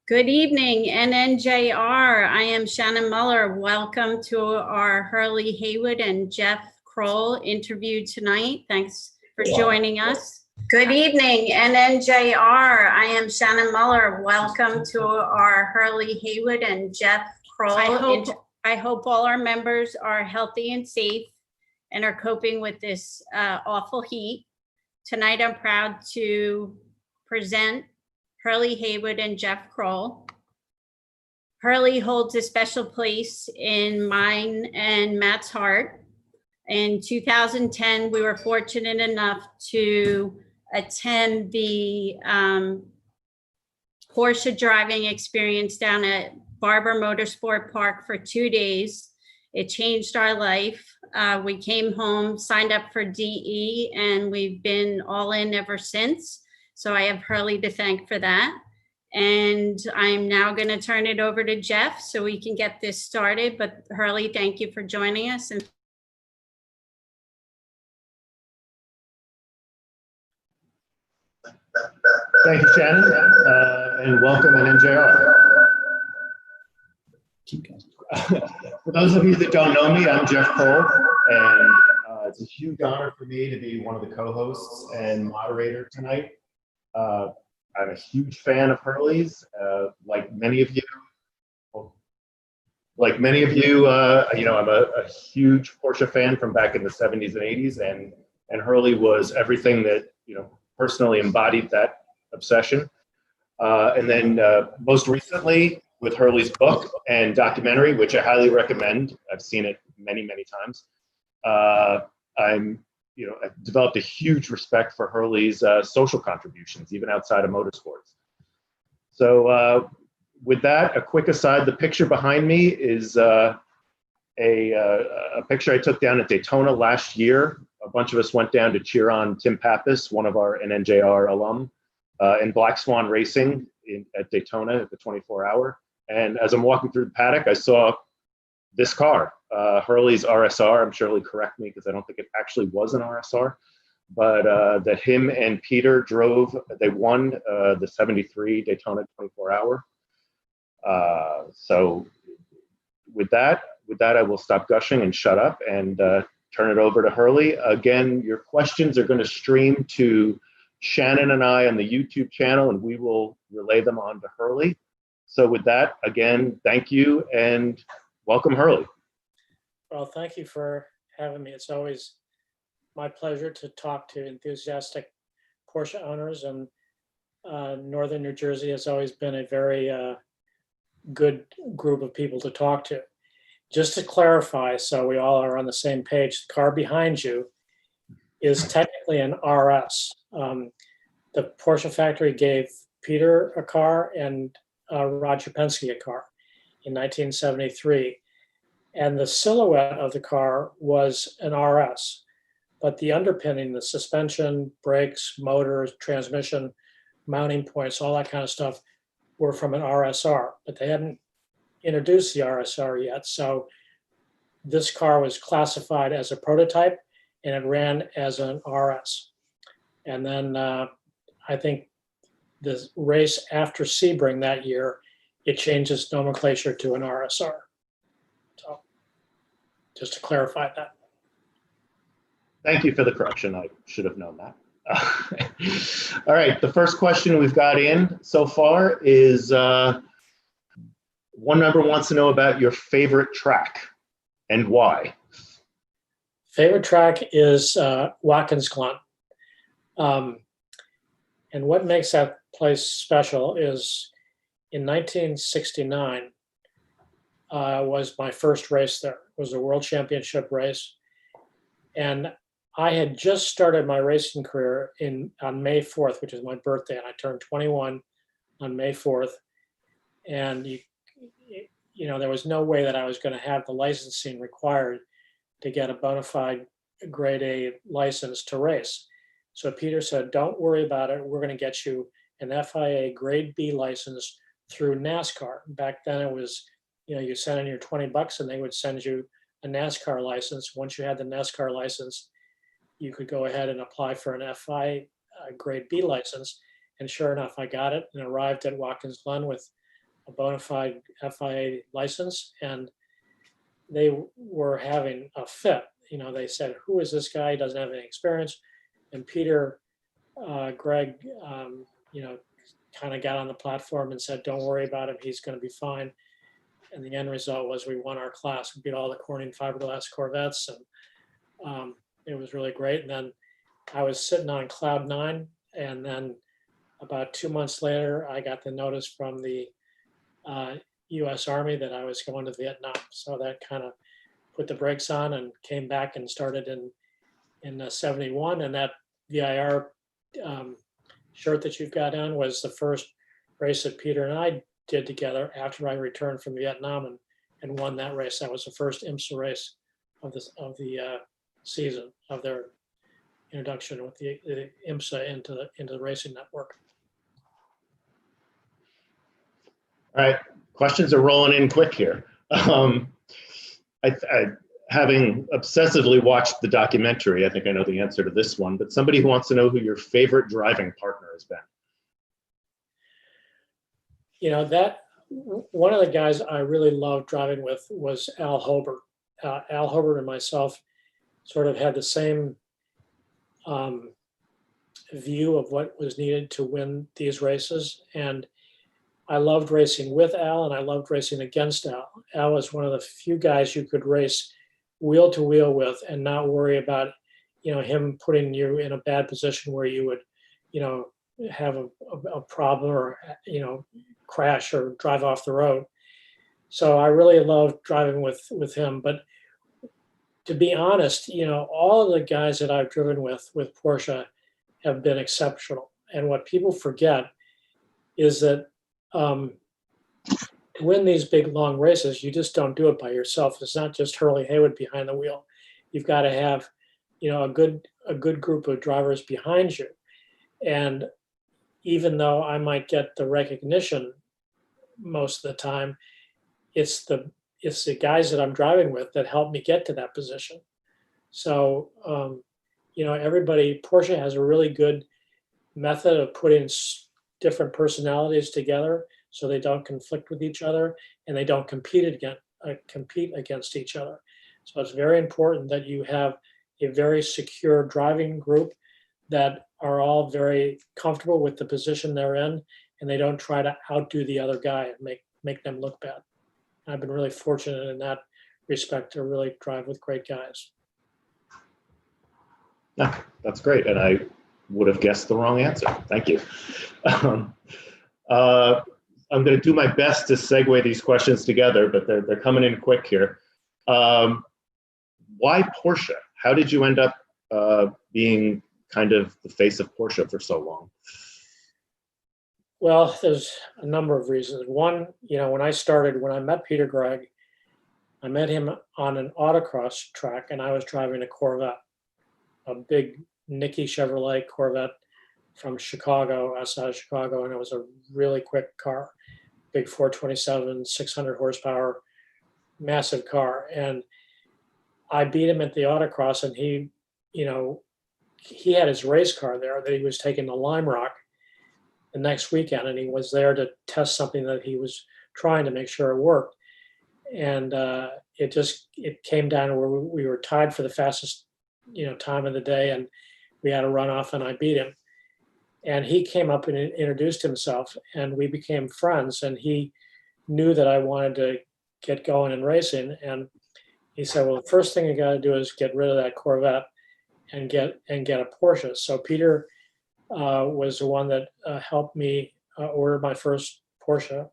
Good evening, NNJR. I am Shannon Muller. Welcome to our Hurley Haywood and Jeff Krol interview tonight. Thanks for joining us. Good evening, NNJR. I am Shannon Muller. Welcome to our Hurley Haywood and Jeff Krol. I hope all our members are healthy and safe and are coping with this awful heat. Tonight, I'm proud to present Hurley Haywood and Jeff Krol. Hurley holds a special place in mine and Matt's heart. In 2010, we were fortunate enough to attend the Porsche driving experience down at Barber Motorsport Park for 2 days. It changed our life. We came home, signed up for DE, and we've been all in ever since. So I have Hurley to thank for that. And I'm now going to turn it over to Jeff so we can get this started. But Hurley, thank you for joining us. And thank you, Shannon, and welcome in NJR. For those of you that don't know me, I'm Jeff Krol, and it's a huge honor for me to be one of the co-hosts and moderator tonight. I'm a huge fan of Hurley's. Like many of you, I'm a huge Porsche fan from back in the 70s and 80s, and Hurley was everything that, personally embodied that obsession. And then most recently with Hurley's book and documentary, which I highly recommend. I've seen it many, many times. I've developed a huge respect for Hurley's social contributions, even outside of motorsports. So with that, a quick aside, the picture behind me is a picture I took down at Daytona last year. A bunch of us went down to cheer on Tim Pappas, one of our NNJR alum, in Black Swan Racing at Daytona at the 24-hour. And as I'm walking through the paddock, I saw this car, Hurley's RSR. I'm sure he'll correct me because I don't think it actually was an RSR, but that him and Peter drove. They won the 73 Daytona 24-hour. So with that, I will stop gushing and shut up and turn it over to Hurley. Again, your questions are going to stream to Shannon and I on the YouTube channel, and we will relay them on to Hurley. So with that, again, thank you and welcome, Hurley. Well, thank you for having me. It's always my pleasure to talk to enthusiastic Porsche owners, and Northern New Jersey has always been a very good group of people to talk to. Just to clarify, so we all are on the same page, the car behind you is technically an RS. The Porsche factory gave Peter a car and Roger Penske a car in 1973. And the silhouette of the car was an RS, but the underpinning, the suspension, brakes, motors, transmission, mounting points, all that kind of stuff were from an RSR, but they hadn't introduced the RSR yet. So this car was classified as a prototype and it ran as an RS. And then I think the race after Sebring that year, it changed its nomenclature to an RSR. So just to clarify that. Thank you for the correction. I should have known that. All right, the first question we've got in so far is one member wants to know about your favorite track and why. Favorite track is Watkins Glen. And what makes that place special is in 1969 was my first race there. It was a world championship race. And I had just started my racing career on May 4th, which is my birthday, and I turned 21 on May 4th. And there was no way that I was going to have the licensing required to get a bona fide grade A license to race. So Peter said, don't worry about it. We're going to get you an FIA grade B license through NASCAR. Back then it was, you send in your $20 and they would send you a NASCAR license. Once you had the NASCAR license, you could go ahead and apply for an FIA grade B license. And sure enough, I got it and arrived at Watkins Glen with a bona fide FIA license, and they were having a fit. They said, "Who is this guy? He doesn't have any experience." And Peter, Greg, kind of got on the platform and said, "Don't worry about him. He's going to be fine." And the end result was we won our class. We beat all the Corning fiberglass Corvettes, and it was really great. And then I was sitting on cloud nine, and then about 2 months later, I got the notice from the U.S. Army that I was going to Vietnam. So that kind of put the brakes on and came back and started in 71. And that VIR shirt that you've got on was the first race that Peter and I did together after I returned from Vietnam and won that race. That was the first IMSA race of the season, of their introduction with the IMSA into the racing network. All right, questions are rolling in quick here. Having obsessively watched the documentary, I think I know the answer to this one, but somebody who wants to know who your favorite driving partner has been. That one of the guys I really loved driving with was Al Hobart. Al Hobart and myself sort of had the same view of what was needed to win these races. And I loved racing with Al, and I loved racing against Al. Al was one of the few guys you could race wheel to wheel with and not worry about, him putting you in a bad position where you would, have a problem or, crash or drive off the road. So I really loved driving with him. But to be honest, all of the guys that I've driven with Porsche have been exceptional. And what people forget is that to win these big long races, you just don't do it by yourself. It's not just Hurley Haywood behind the wheel. You've got to have, a good group of drivers behind you. And even though I might get the recognition most of the time, it's the guys that I'm driving with that help me get to that position. So, Porsche has a really good method of putting different personalities together so they don't conflict with each other and they don't compete against each other. So it's very important that you have a very secure driving group that are all very comfortable with the position they're in, and they don't try to outdo the other guy and make them look bad. I've been really fortunate in that respect to really drive with great guys. Yeah, that's great. And I would have guessed the wrong answer. Thank you. I'm going to do my best to segue these questions together, but they're coming in quick here. Why Porsche? How did you end up being kind of the face of Porsche for so long? Well, there's a number of reasons. One, when I met Peter Gregg, I met him on an autocross track, and I was driving a Corvette, a big Nicky Chevrolet Corvette from Chicago, outside of Chicago, and it was a really quick car, big 427, 600 horsepower, massive car. And I beat him at the autocross, and he had his race car there that he was taking to Lime Rock the next weekend, and he was there to test something that he was trying to make sure it worked. And it came down to where we were tied for the fastest time of the day, and we had a runoff, and I beat him. And he came up and introduced himself, and we became friends, and he knew that I wanted to get going in racing. And he said, well, the first thing you got to do is get rid of that Corvette and get a Porsche. So Peter was the one that helped me order my first Porsche.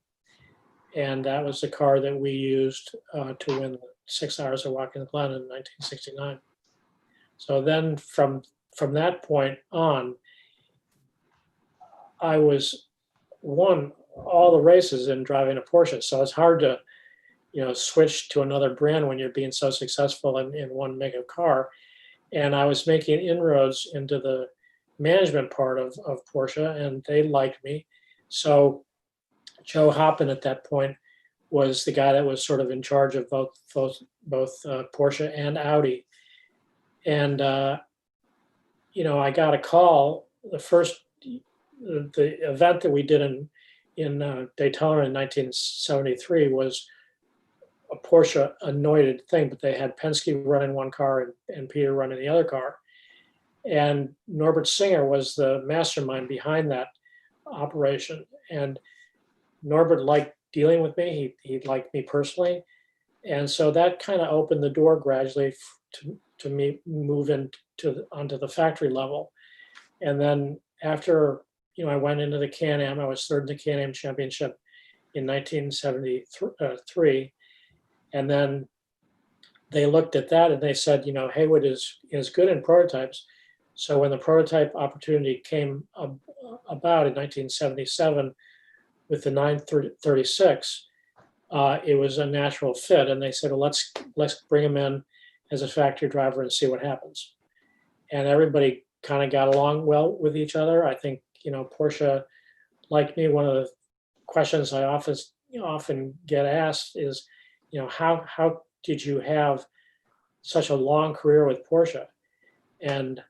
And that was the car that we used to win 6 Hours of Watkins Glen in 1969. So then from that point on, I won all the races in driving a Porsche. So it's hard to, switch to another brand when you're being so successful in one mega car. And I was making inroads into the management part of Porsche, and they liked me. So Joe Hoppen at that point was the guy that was sort of in charge of both Porsche and Audi. And, I got a call the first the event that we did in Daytona in 1973 was a Porsche anointed thing, but they had Penske running one car and Peter running the other car. And Norbert Singer was the mastermind behind that operation. And Norbert liked dealing with me. He liked me personally. And so that kind of opened the door gradually to me move onto the factory level. And then after, I went into the Can-Am, I was third in the Can-Am championship in 1973. And then they looked at that and they said, Haywood is good in prototypes. So when the prototype opportunity came about in 1977 with the 936, it was a natural fit. And they said, well, let's bring him in as a factory driver and see what happens. And everybody kind of got along well with each other. I think, Porsche liked me. One of the questions I often get asked is, how did you have such a long career with Porsche? And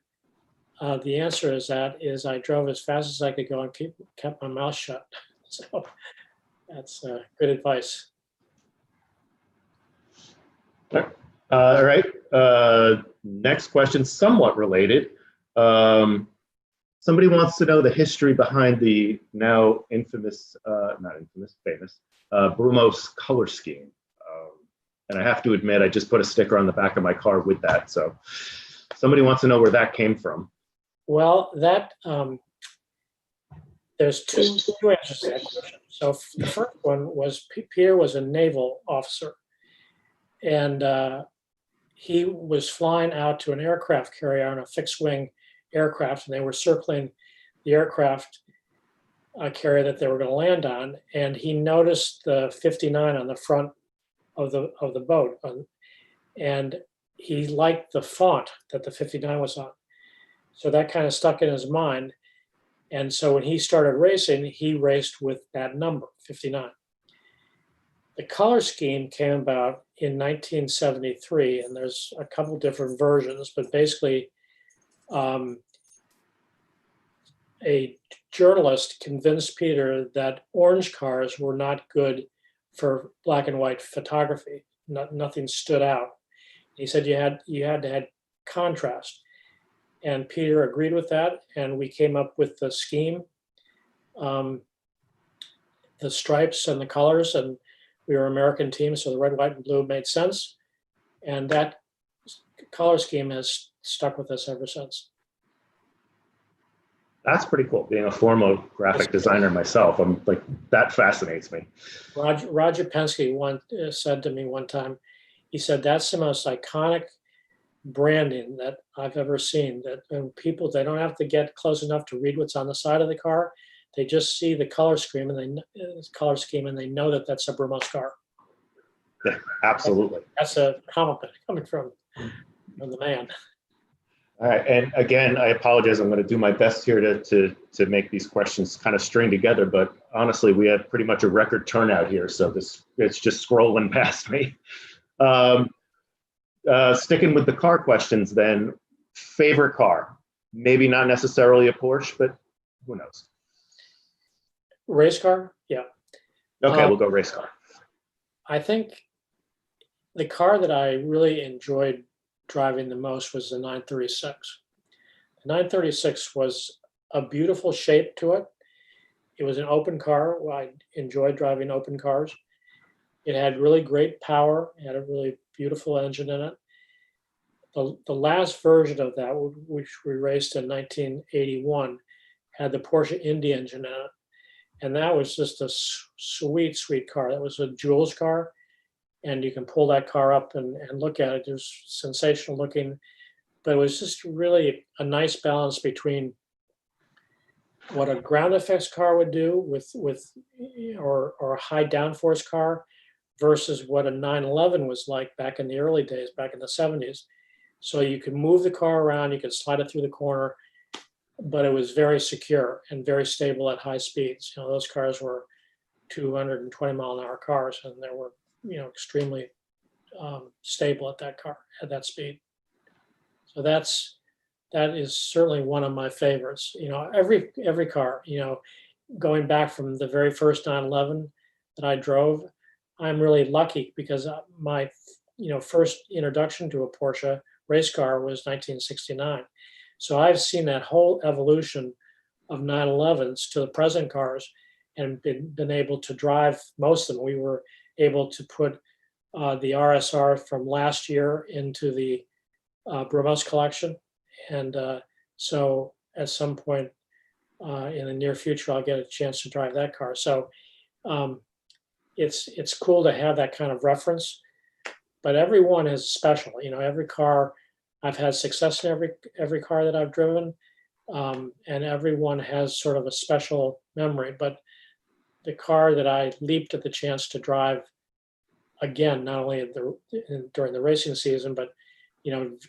the answer is I drove as fast as I could go and kept my mouth shut. So that's good advice. All right. Next question, somewhat related. Somebody wants to know the history behind the now famous Brumos color scheme. And I have to admit, I just put a sticker on the back of my car with that. So somebody wants to know where that came from. Well, that there's two answers to that question. So the first one was Peter was a naval officer, and he was flying out to an aircraft carrier on a fixed wing aircraft, and they were circling the aircraft carrier that they were going to land on, and he noticed the 59 on the front of the boat, and he liked the font that the 59 was on. So that kind of stuck in his mind. And so when he started racing, he raced with that number, 59. The color scheme came about in 1973, and there's a couple different versions, but basically a journalist convinced Peter that orange cars were not good for black and white photography. Nothing stood out. He said you had to have contrast. And Peter agreed with that, and we came up with the scheme, the stripes and the colors, and we were an American team, so the red, white, and blue made sense. And that color scheme has stuck with us ever since. That's pretty cool. Being a former graphic designer myself, I'm like, that fascinates me. Roger Penske said to me one time, he said, that's the most iconic branding that I've ever seen, that when people, they don't have to get close enough to read what's on the side of the car. They just see the color scheme and they know that that's a Brumos car. Yeah, absolutely. That's a compliment coming from the man. All right, and again, I apologize. I'm going to do my best here to make these questions kind of string together. But honestly, we had pretty much a record turnout here, so it's just scrolling past me. Sticking with the car questions, then, favorite car? Maybe not necessarily a Porsche, but who knows? Race car, yeah. Okay, we'll go race car. I think the car that I really enjoyed driving the most was the 936. The 936 was a beautiful shape to it. It was an open car. I enjoyed driving open cars. It had really great power. It had a really beautiful engine in it. The last version of that, which we raced in 1981, had the Porsche Indy engine in it. And that was just a sweet, sweet car. That was a Jules car. And you can pull that car up and look at it. It was sensational looking, but it was just really a nice balance between what a ground effects car would do or a high downforce car versus what a 911 was like back in the early days, back in the 70s. So you could move the car around, you could slide it through the corner, but it was very secure and very stable at high speeds. Those cars were 220 mile an hour cars, and they were extremely stable at that speed. So that's that is certainly one of my favorites. Every car, going back from the very first 911 that I drove, I'm really lucky because my first introduction to a Porsche race car was 1969. So I've seen that whole evolution of 911s to the present cars and been able to drive most of them. We were able to put the RSR from last year into the Brumos collection. And so at some point in the near future, I'll get a chance to drive that car. So it's cool to have that kind of reference, but everyone is special. Every car, I've had success in every car that I've driven, and everyone has sort of a special memory. But the car that I leaped at the chance to drive again, not only during the racing season, but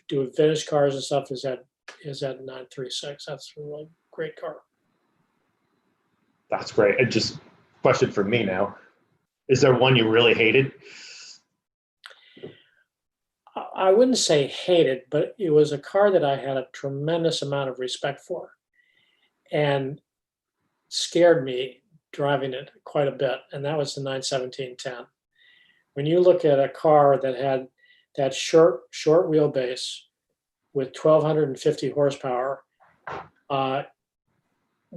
do vintage cars and stuff, is that 936. That's a really great car. That's great. And just question for me now. Is there one you really hated? I wouldn't say hated, but it was a car that I had a tremendous amount of respect for and scared me driving it quite a bit. And that was the 91710. When you look at a car that had that short wheelbase with 1,250 horsepower,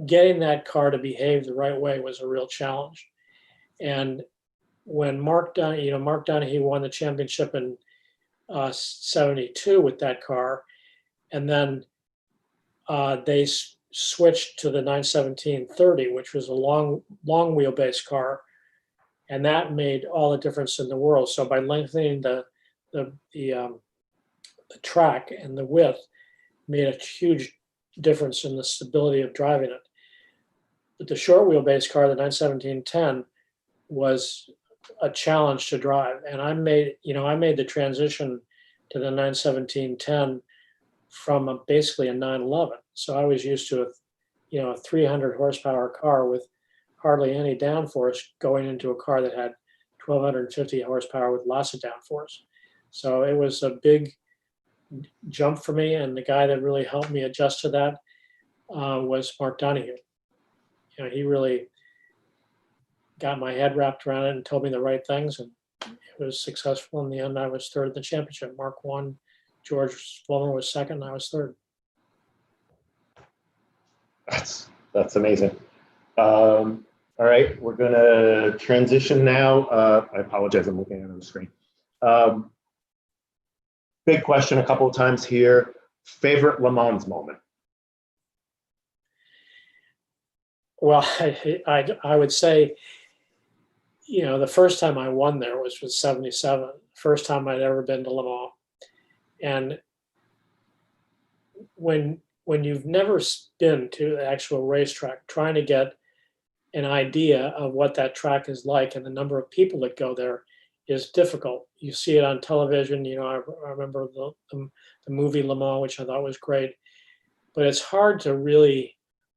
getting that car to behave the right way was a real challenge. And when Mark Donahue won the championship in 72 with that car, and then they switched to the 91730, which was a long wheelbase car, and that made all the difference in the world. So by lengthening the track and the width, made a huge difference in the stability of driving it. But the short wheelbase car, the 91710, was a challenge to drive. And I made the transition to the 91710 from basically a 911. So I was used to a 300 horsepower car with hardly any downforce going into a car that had 1,250 horsepower with lots of downforce. So it was a big jump for me. And the guy that really helped me adjust to that was Mark Donahue. He really got my head wrapped around it and told me the right things, and it was successful. In the end, I was third in the championship. Mark won, George Fulmer was second, and I was third. That's amazing. All right, we're gonna transition now. I apologize, I'm looking at the screen. Big question a couple of times here. Favorite Le Mans moment? Well, I would say, the first time I won there was 77, first time I'd ever been to Le Mans. And when you've never been to the actual racetrack, trying to get an idea of what that track is like and the number of people that go there is difficult. You see it on television. I remember the movie Le Mans, which I thought was great, but it's hard to really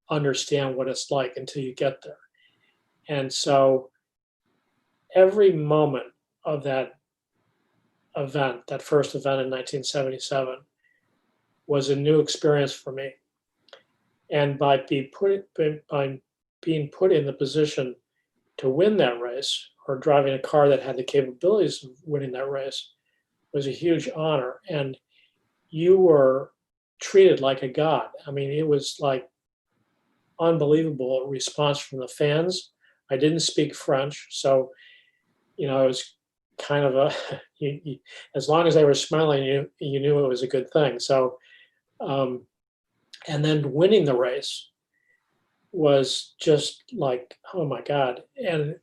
understand what it's like until you get there. And so every moment of that event, that first event in 1977, was a new experience for me. And by being put in the position to win that race, or driving a car that had the capabilities of winning that race, was a huge honor. And you were treated like a god. I mean, it was like unbelievable response from the fans. I didn't speak French, so it was kind of as long as they were smiling, you knew it was a good thing. So, and then winning the race was just like, oh my God. And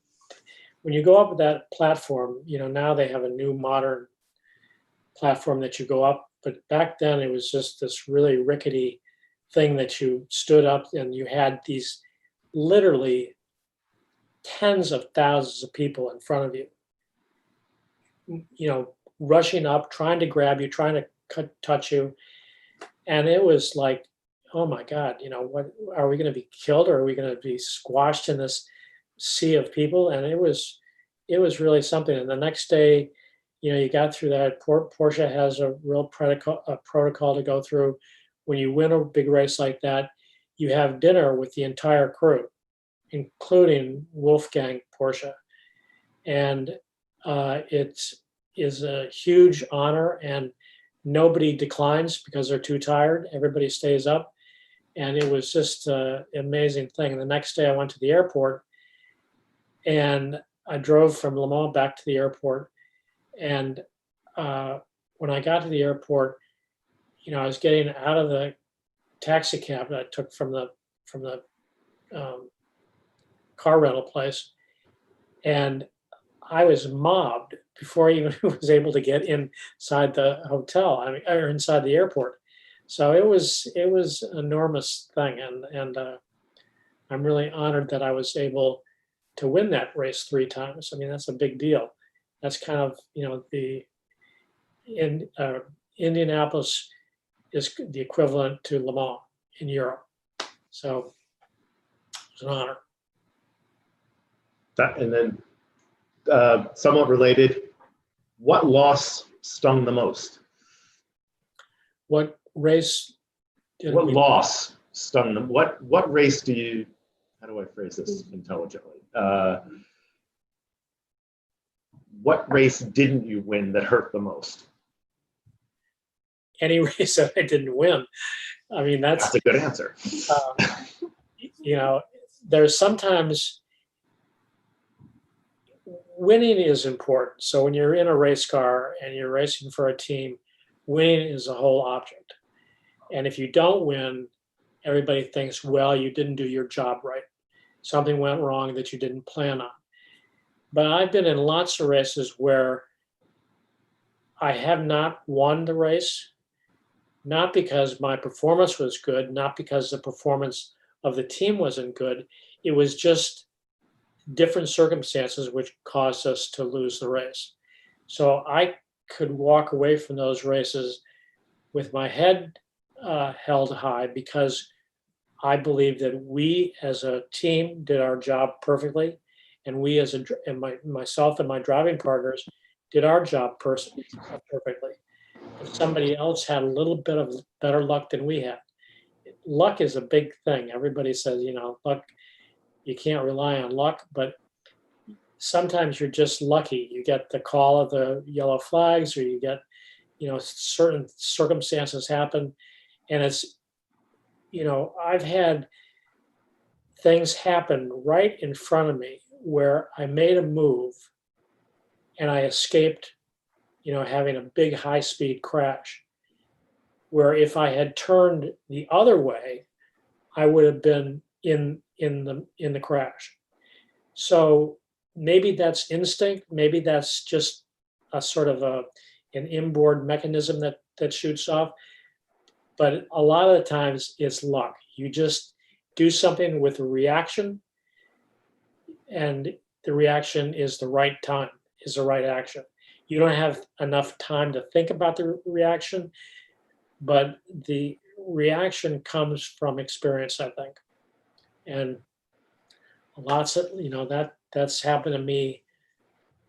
when you go up that platform, now they have a new modern platform that you go up, but back then it was just this really rickety thing that you stood up, and you had these literally tens of thousands of people in front of you, rushing up, trying to grab you, trying to touch you. And it was like, oh my God, what are we going to be killed, or are we going to be squashed in this sea of people? And it was really something. And the next day, you got through that. Porsche has a real protocol to go through. when you win a big race like that, you have dinner with the entire crew, including Wolfgang Porsche. And it is a huge honor, and nobody declines because they're too tired. Everybody stays up. And it was just an amazing thing. And the next day I went to the airport, and I drove from Le Mans back to the airport. And when I got to the airport, I was getting out of the taxi cab that I took from the car rental place, and I was mobbed before I even was able to get inside the hotel, or inside the airport. So it was an enormous thing, and I'm really honored that I was able to win that race 3 times. I mean, that's a big deal. That's kind of Indianapolis is the equivalent to Le Mans in Europe. So it's an honor. And then somewhat related, what loss stung the most? What race? What loss stung them? What race do you, how do I phrase this intelligently? What race didn't you win that hurt the most? Any race that I didn't win. I mean, that's a good answer. There's sometimes winning is important. So when you're in a race car and you're racing for a team, winning is a whole object. And if you don't win, everybody thinks, well, you didn't do your job right. Something went wrong that you didn't plan on. But I've been in lots of races where I have not won the race, not because my performance was good, not because the performance of the team wasn't good. It was just different circumstances which caused us to lose the race. So I could walk away from those races with my head held high, because I believe that we as a team did our job perfectly, and we myself and my driving partners did our job perfectly. If somebody else had a little bit of better luck than we had. Luck is a big thing. Everybody says, luck, you can't rely on luck, but sometimes you're just lucky. You get the call of the yellow flags, or you get, certain circumstances happen. And it's, I've had things happen right in front of me where I made a move and I escaped, having a big high-speed crash, where if I had turned the other way, I would have been in the crash. So maybe that's instinct. Maybe that's just a sort of an inboard mechanism that shoots off. But a lot of the times it's luck. You just do something with a reaction, and the reaction is the right time, is the right action. You don't have enough time to think about the reaction, but the reaction comes from experience, I think. And lots of, that's happened to me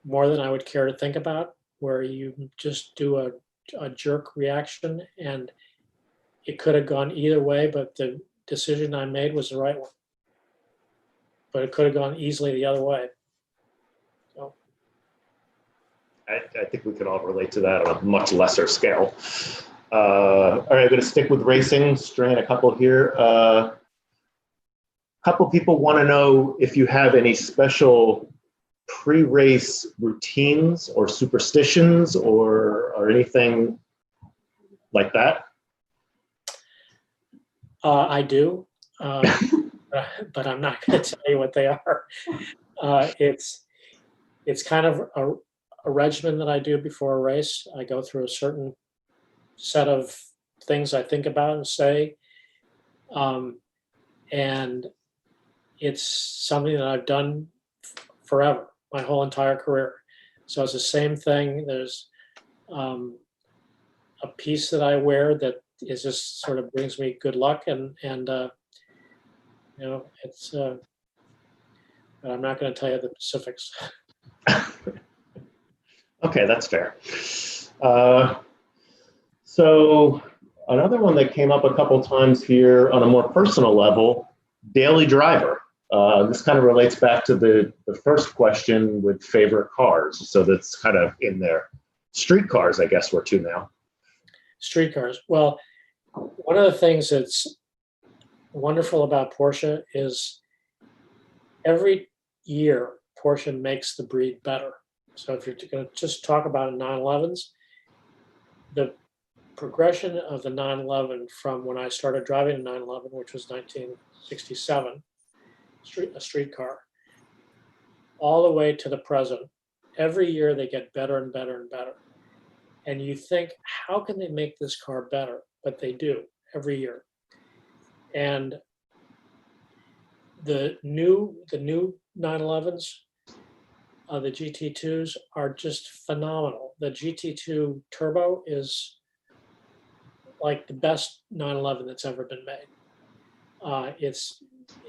more than I would care to think about, where you just do a jerk reaction, and it could have gone either way, but the decision I made was the right one. But it could have gone easily the other way. So. I think we can all relate to that on a much lesser scale. All right, I'm going to stick with racing, straying a couple here. A couple people want to know if you have any special pre-race routines or superstitions or anything like that. I do, but I'm not going to tell you what they are. It's kind of a regimen that I do before a race. I go through a certain set of things I think about and say, and it's something that I've done forever, my whole entire career. So it's the same thing. There's a piece that I wear that is just sort of brings me good luck, and it's. But I'm not going to tell you the specifics. Okay, that's fair. So another one that came up a couple times here on a more personal level, daily driver. This kind of relates back to the first question with favorite cars. So that's kind of in there. Street cars, I guess we're to now. Street cars. Well, one of the things that's wonderful about Porsche is every year Porsche makes the breed better. So if you're going to just talk about 911s, the progression of the 911 from when I started driving a 911, which was 1967, a street car, all the way to the present, every year they get better and better and better. And you think, how can they make this car better? But they do every year. And the new 911s, the GT2s are just phenomenal. The GT2 Turbo is like the best 911 that's ever been made.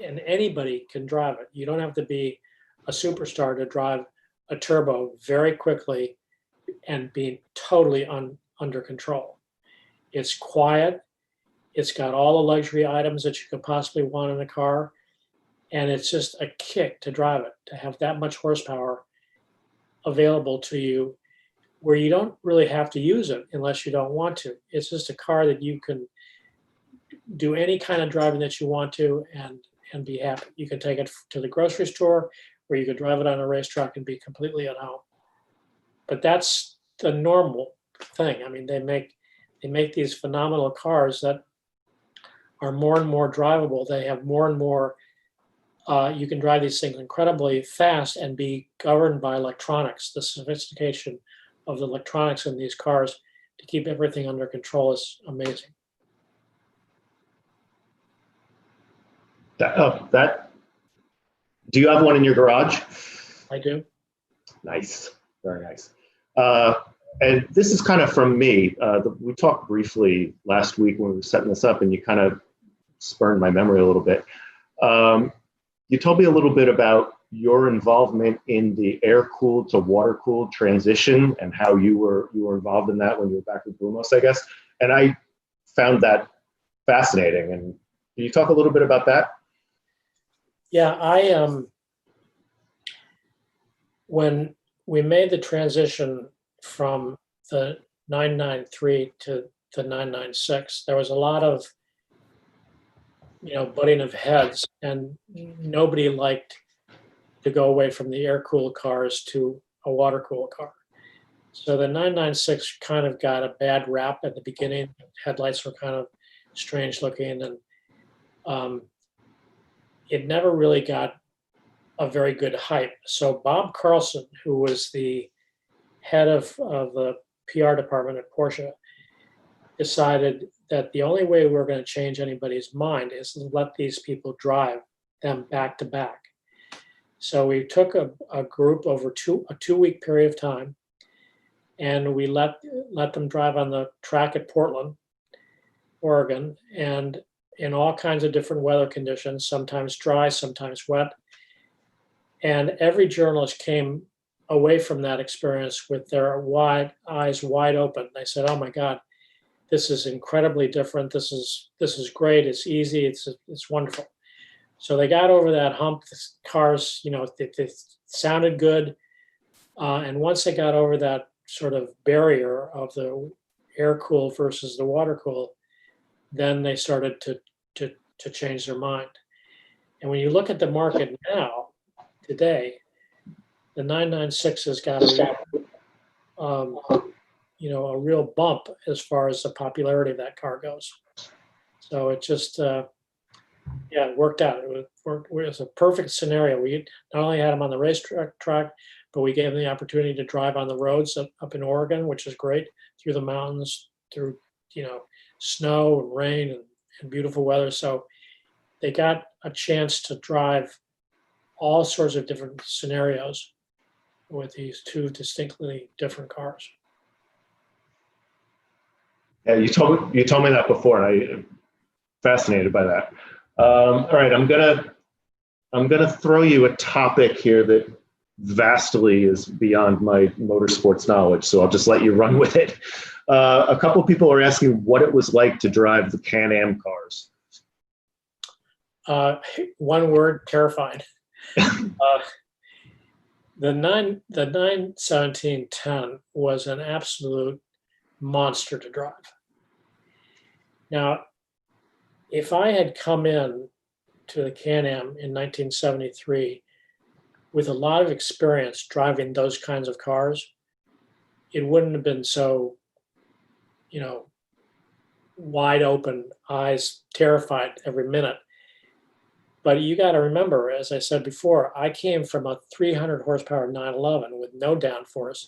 And anybody can drive it. You don't have to be a superstar to drive a turbo very quickly and be totally under control. It's quiet. It's got all the luxury items that you could possibly want in a car. And it's just a kick to drive it, to have that much horsepower available to you where you don't really have to use it unless you don't want to. It's just a car that you can do any kind of driving that you want to and be happy. You can take it to the grocery store, or you could drive it on a racetrack and be completely at home. But that's the normal thing. I mean, they make these phenomenal cars that are more and more drivable. They have more and more, you can drive these things incredibly fast and be governed by electronics. The sophistication of the electronics in these cars to keep everything under control is amazing. Do you have one in your garage? I do. Nice, very nice. And this is kind of from me. We talked briefly last week when we were setting this up, and you kind of spurned my memory a little bit. You told me a little bit about your involvement in the air-cooled to water-cooled transition and how you were involved in that when you were back with Brumos, I guess. And I found that fascinating. And can you talk a little bit about that? Yeah, when we made the transition from the 993 to the 996, there was a lot of, butting of heads, and nobody liked to go away from the air-cooled cars to a water-cooled car. So the 996 kind of got a bad rap at the beginning. Headlights were kind of strange looking, and it never really got a very good hype. So Bob Carlson, who was the head of the PR department at Porsche, decided that the only way we're going to change anybody's mind is to let these people drive them back to back. So we took a group over a 2-week period of time, and we let them drive on the track at Portland, Oregon, and in all kinds of different weather conditions, sometimes dry, sometimes wet. And every journalist came away from that experience with their eyes wide open. They said, "Oh my God, this is incredibly different. This is great. It's easy. It's wonderful." So they got over that hump. The cars, they sounded good. And once they got over that sort of barrier of the air cool versus the water cool, then they started to change their mind. And when you look at the market now, today, the 996 has got a real bump as far as the popularity of that car goes. So it just, it worked out. It was a perfect scenario. We not only had them on the racetrack, but we gave them the opportunity to drive on the roads up in Oregon, which is great, through the mountains, through snow and rain and beautiful weather. So they got a chance to drive all sorts of different scenarios with these two distinctly different cars. Yeah, you told me that before, and I'm fascinated by that. All right, I'm gonna throw you a topic here that vastly is beyond my motorsports knowledge, so I'll just let you run with it. A couple people are asking what it was like to drive the Can-Am cars. One word, terrified. The 91710 was an absolute monster to drive. Now, if I had come in to the Can-Am in 1973 with a lot of experience driving those kinds of cars, it wouldn't have been so, wide open, eyes terrified every minute. But you got to remember, as I said before, I came from a 300 horsepower 911 with no downforce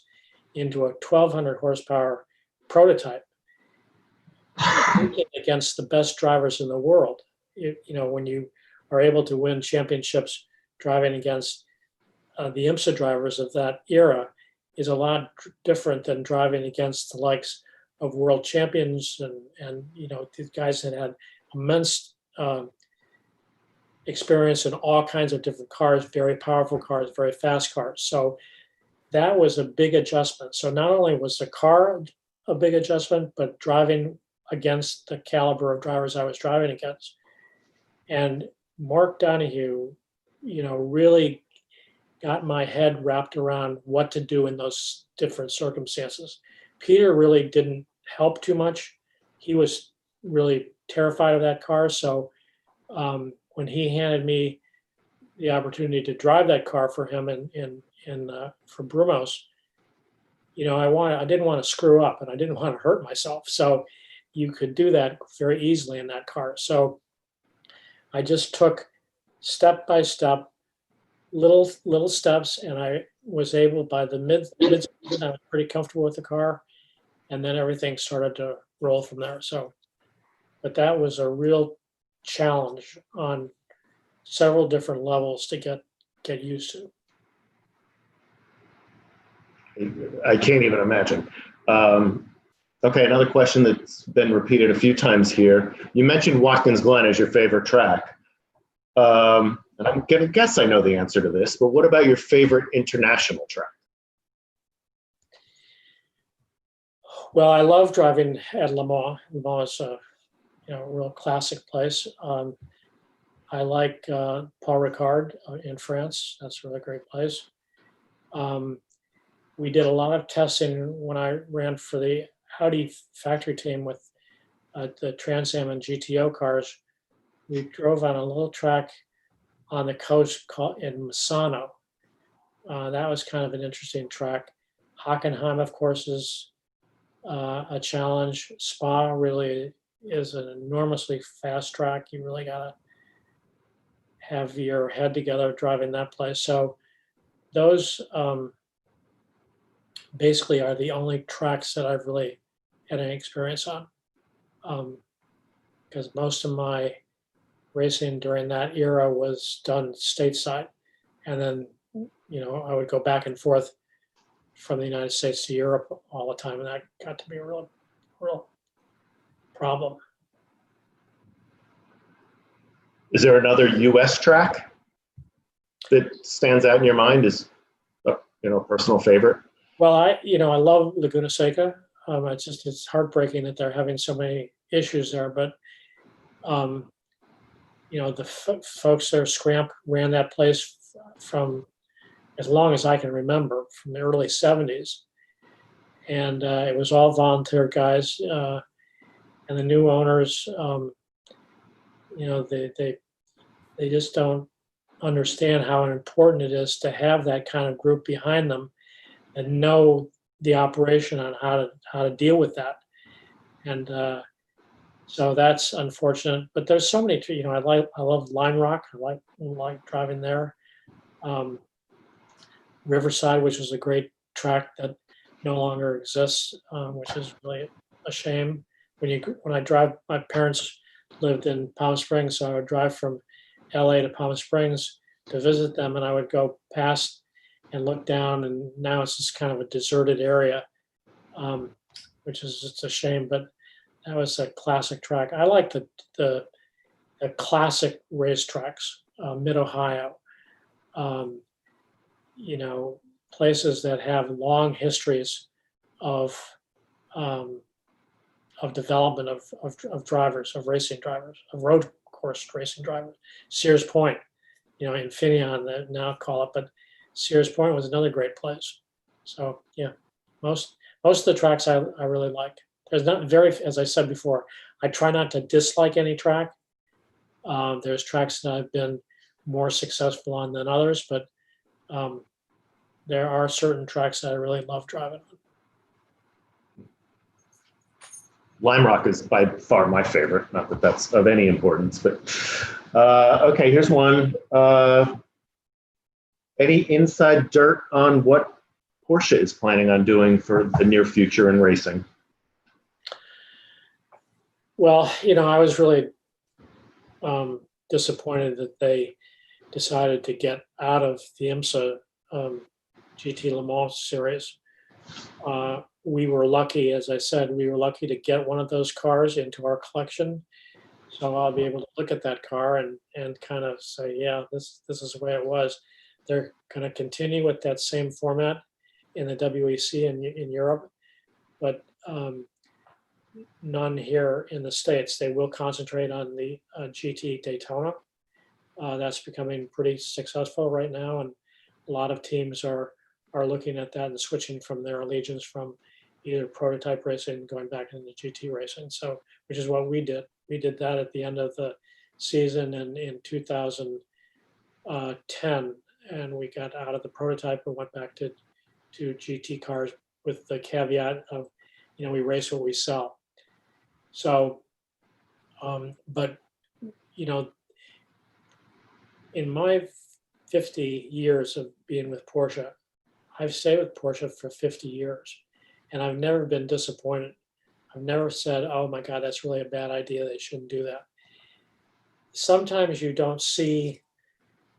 into a 1200 horsepower prototype against the best drivers in the world. When you are able to win championships driving against the IMSA drivers of that era is a lot different than driving against the likes of world champions and these guys that had immense experience in all kinds of different cars, very powerful cars, very fast cars. So that was a big adjustment. So not only was the car a big adjustment, but driving against the caliber of drivers I was driving against. And Mark Donohue, really got my head wrapped around what to do in those different circumstances. Peter really didn't help too much. He was really terrified of that car. So when he handed me the opportunity to drive that car for him for Brumos, I didn't want to screw up and I didn't want to hurt myself. So you could do that very easily in that car. So I just took step by step, little steps, and I was able by the mid season, I was pretty comfortable with the car, and then everything started to roll from there. So, but that was a real challenge on several different levels to get used to. I can't even imagine. Okay, another question that's been repeated a few times here. You mentioned Watkins Glen as your favorite track. And I'm going to guess I know the answer to this, but what about your favorite international track? Well, I love driving at Le Mans. Le Mans is a real classic place. I like Paul Ricard in France. That's a really great place. We did a lot of testing when I ran for the Audi factory team with the Trans Am and GTO cars. We drove on a little track on the coast called in Misano. That was kind of an interesting track. Hockenheim, of course, is a challenge. Spa really is an enormously fast track. You really got to have your head together driving that place. So those basically are the only tracks that I've really had any experience on. Because most of my racing during that era was done stateside. And then, I would go back and forth from the United States to Europe all the time. And that got to be a real problem. Is there another US track that stands out in your mind as a personal favorite? Well, I love Laguna Seca. It's heartbreaking that they're having so many issues there, but the folks there, Scramp, ran that place from as long as I can remember, from the early 70s. And it was all volunteer guys. And the new owners, they just don't understand how important it is to have that kind of group behind them and know the operation on how to deal with that. And so that's unfortunate. But there's so many. I love Line Rock. I like driving there. Riverside, which was a great track that no longer exists, which is really a shame. When I drive, my parents lived in Palm Springs, so I would drive from LA to Palm Springs to visit them, and I would go past and look down, and now it's just kind of a deserted area, which is just a shame. But that was a classic track. I like the classic racetracks, Mid Ohio, places that have long histories of um, development of drivers, of racing drivers, of road course racing drivers. Sears Point, Infineon they now call it, but Sears Point was another great place. So yeah, most of the tracks I really like. There's not very, as I said before, I try not to dislike any track. There's tracks that I've been more successful on than others, but there are certain tracks that I really love driving on. Lime Rock is by far my favorite. Not that that's of any importance, but okay, here's one. Any inside dirt on what Porsche is planning on doing for the near future in racing? Well, I was really disappointed that they decided to get out of the IMSA GT Le Mans series. We were lucky, as I said, we were lucky to get one of those cars into our collection. So I'll be able to look at that car and kind of say, yeah, this is the way it was. They're going to continue with that same format in the WEC in Europe, but none here in the States. They will concentrate on the GT Daytona. That's becoming pretty successful right now, and a lot of teams are looking at that and switching from their allegiance from either prototype racing going back into GT racing. So, which is what we did. We did that at the end of the season in 2010, and we got out of the prototype and went back to GT cars with the caveat of, we race what we sell. So, but, in my 50 years of being with Porsche, I've stayed with Porsche for 50 years, and I've never been disappointed. I've never said, oh my God, that's really a bad idea. They shouldn't do that. Sometimes you don't see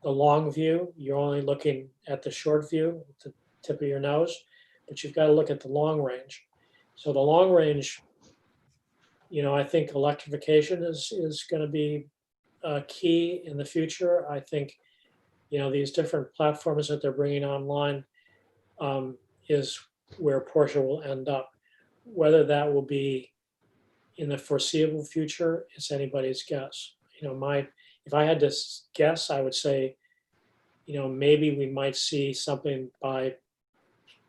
the long view. You're only looking at the short view, the tip of your nose, but you've got to look at the long range. So the long range, I think electrification is going to be key in the future. I think, these different platforms that they're bringing online is where Porsche will end up. Whether that will be in the foreseeable future, it's anybody's guess. If I had to guess, I would say, maybe we might see something by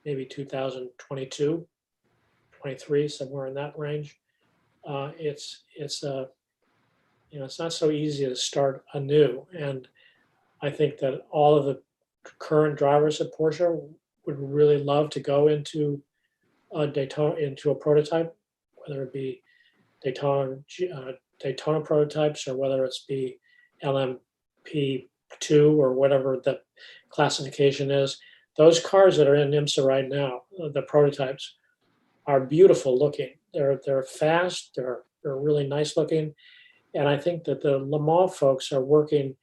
maybe 2022, 23, somewhere in that range. It's not so easy to start anew, and I think that all of the current drivers at Porsche would really love to go into Daytona, into a prototype, whether it be Daytona prototypes or whether it's be LMP2 or whatever the classification is. Those cars that are in IMSA right now, the prototypes, are beautiful looking. They're fast. They're really nice looking, and I think that the Le Mans folks are working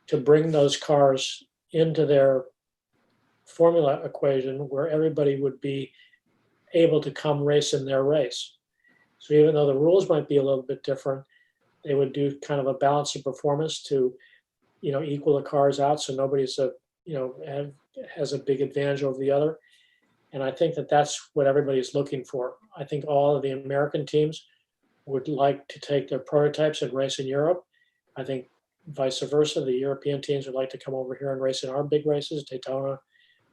to bring those cars into their formula equation where everybody would be able to come race in their race. So even though the rules might be a little bit different, they would do kind of a balance of performance to, equal the cars out so nobody's has a big advantage over the other. And I think that that's what everybody's looking for. I think all of the American teams would like to take their prototypes and race in Europe. I think vice versa, the European teams would like to come over here and race in our big races, Daytona,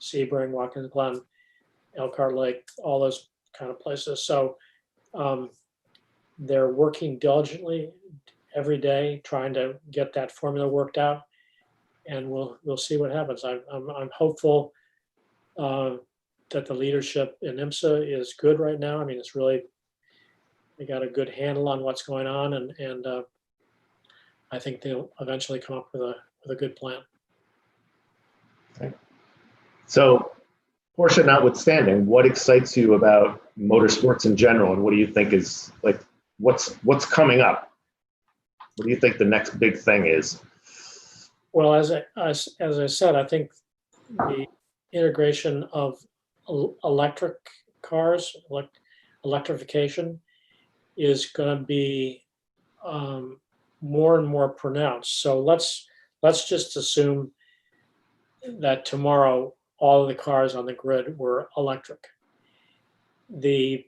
Sebring, Watkins Glen, Elkhart Lake, all those kind of places. So they're working diligently every day, trying to get that formula worked out, and we'll see what happens. I'm hopeful that the leadership in IMSA is good right now. I mean, it's really, they got a good handle on what's going on, and I think they'll eventually come up with a good plan. Okay. So, Porsche notwithstanding, what excites you about motorsports in general, and what do you think is what's coming up? What do you think the next big thing is? Well, as I said, I think the integration of electric cars, electrification, is going to be more and more pronounced. So let's just assume that tomorrow all of the cars on the grid were electric. The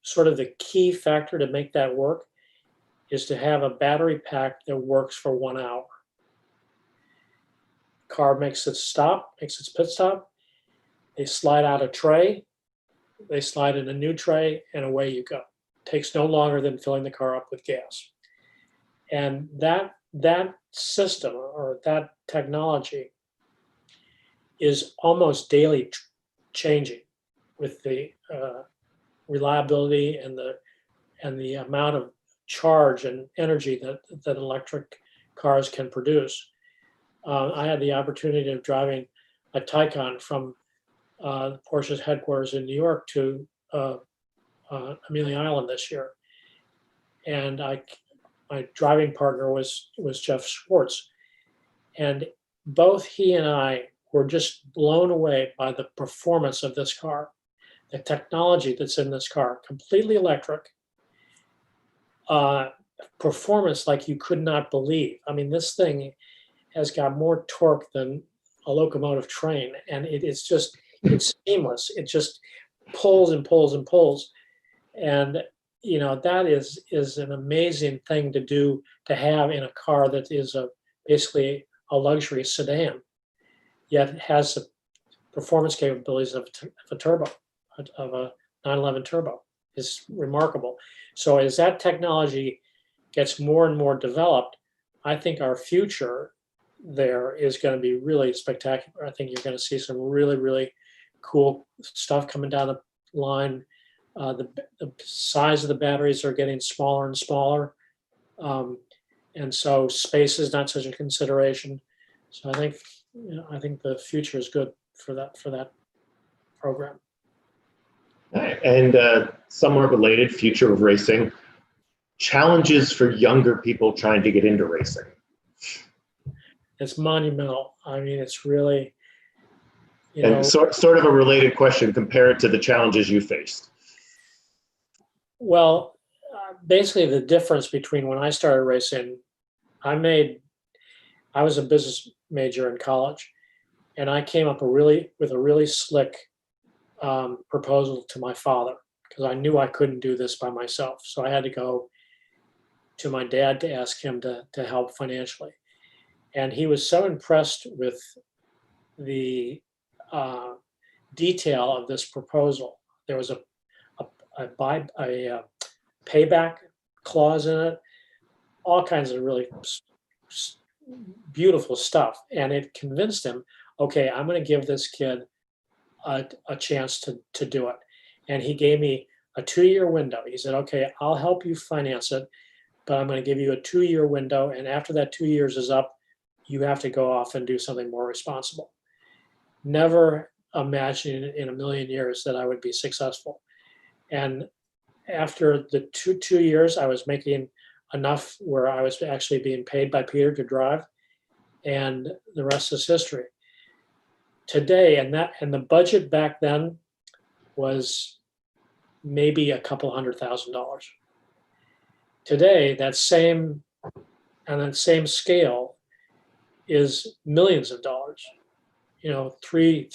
sort of the key factor to make that work is to have a battery pack that works for 1 hour. Car makes its pit stop. They slide out a tray, they slide in a new tray, and away you go. Takes no longer than filling the car up with gas. And that system or that technology is almost daily changing with the reliability and the amount of charge and energy that electric cars can produce. I had the opportunity of driving a Taycan from Porsche's headquarters in New York to Amelia Island this year, and my driving partner was Jeff Schwartz, and both he and I were just blown away by the performance of this car, the technology that's in this car, completely electric, performance like you could not believe. I mean, this thing has got more torque than a locomotive train, and it's seamless. It just pulls and pulls and pulls. And, you know, that is an amazing thing to have in a car that is basically a luxury sedan, yet has the performance capabilities of a turbo, of a 911 turbo. Is remarkable. So as that technology gets more and more developed, I think our future there is going to be really spectacular. I think you're going to see some really, really cool stuff coming down the line. The size of the batteries are getting smaller and smaller. And so space is not such a consideration. So I think the future is good for that program. And somewhat related, future of racing, challenges for younger people trying to get into racing. It's monumental. I mean, it's really, you know. And sort of a related question, compare it to the challenges you faced. Well, basically the difference between when I started racing, I was a business major in college, and I came up with a really slick proposal to my father, because I knew I couldn't do this by myself. So I had to go to my dad to ask him to help financially. And he was so impressed with the detail of this proposal. There was a payback clause in it, all kinds of really beautiful stuff. And it convinced him, okay, I'm going to give this kid a chance to do it. And he gave me a 2-year window. He said, okay, I'll help you finance it, but I'm going to give you a 2-year window. And after that 2 years is up, you have to go off and do something more responsible. Never imagined in a million years that I would be successful. And after the two years, I was making enough where I was actually being paid by Peter to drive, and the rest is history. Today, and the budget back then was maybe a couple $100,000. Today, that same scale is millions of dollars. You know, $3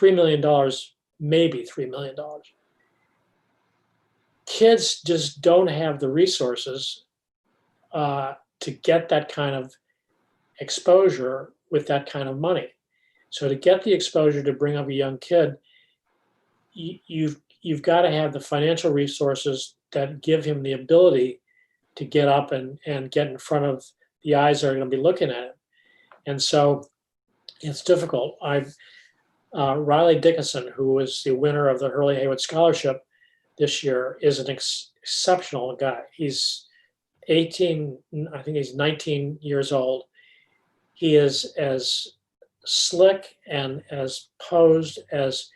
million, maybe $3 million. Kids just don't have the resources to get that kind of exposure with that kind of money. So to get the exposure to bring up a young kid, you've got to have the financial resources that give him the ability to get up and get in front of the eyes that are going to be looking at him. And so it's difficult. Riley Dickinson, who was the winner of the Hurley Haywood Scholarship this year, is an exceptional guy. He's 18, I think he's 19 years old. He is as slick and as posed as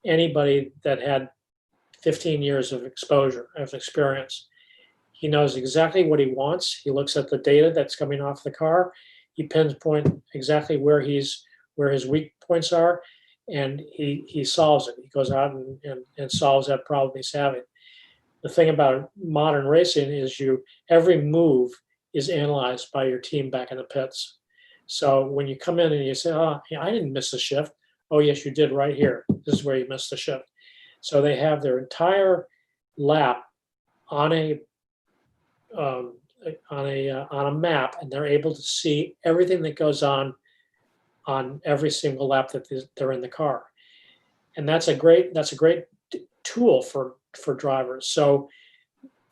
anybody that had 15 years of exposure, of experience. He knows exactly what he wants. He looks at the data that's coming off the car. He pinpoints exactly where his weak points are, and he solves it. He goes out and solves that problem he's having. The thing about modern racing is every move is analyzed by your team back in the pits. So when you come in and you say, oh, yeah, I didn't miss a shift. Oh, yes, you did right here. This is where you missed the shift. So they have their entire lap on a map, and they're able to see everything that goes on every single lap that they're in the car. And that's a great tool for drivers. So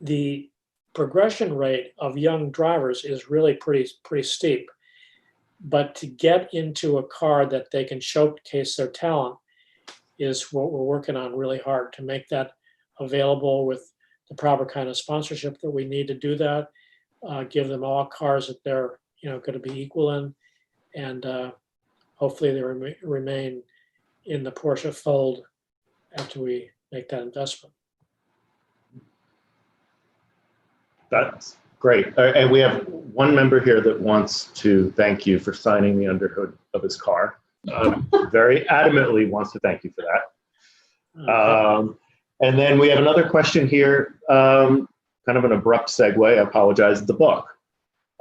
the progression rate of young drivers is really pretty steep. But to get into a car that they can showcase their talent is what we're working on really hard, to make that available with the proper kind of sponsorship that we need to do that. Give them all cars that they're going to be equal in, and hopefully they remain in the Porsche fold after we make that investment. That's great. And we have one member here that wants to thank you for signing the underhood of his car. Very adamantly wants to thank you for that. Okay. And then we have another question here, kind of an abrupt segue. I apologize. The book.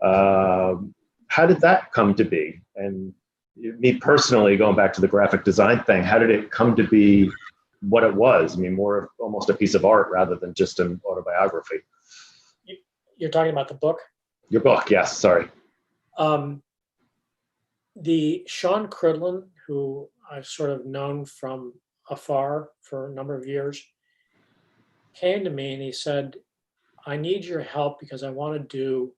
How did that come to be? And me personally, going back to the graphic design thing, how did it come to be what it was? I mean, more of almost a piece of art rather than just an autobiography. You're talking about the book? Your book, yes, sorry. The Sean Cridlin, who I've sort of known from afar for a number of years, came to me and he said, I need your help because I want to do